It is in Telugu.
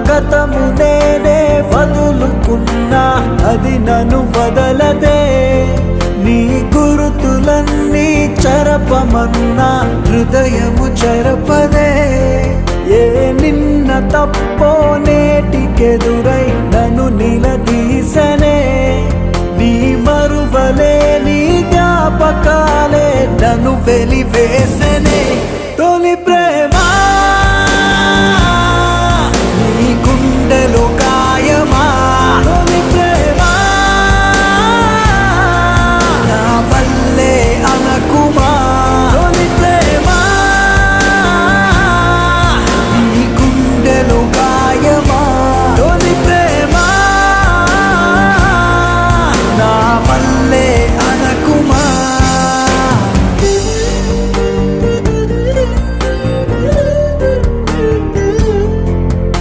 గతము నేనే వదులుకున్నా అది నన్ను వదలదే నీ గురుతులన్నీ చెరపమన్నా హృదయము చెరపదే ఏ నిన్న తప్పో నేటికెదురై నన్ను నిలదీసనే నీ మరువలే నీ జ్ఞాపకాలే నన్ను వెలివేసనే తొలి ప్రేమ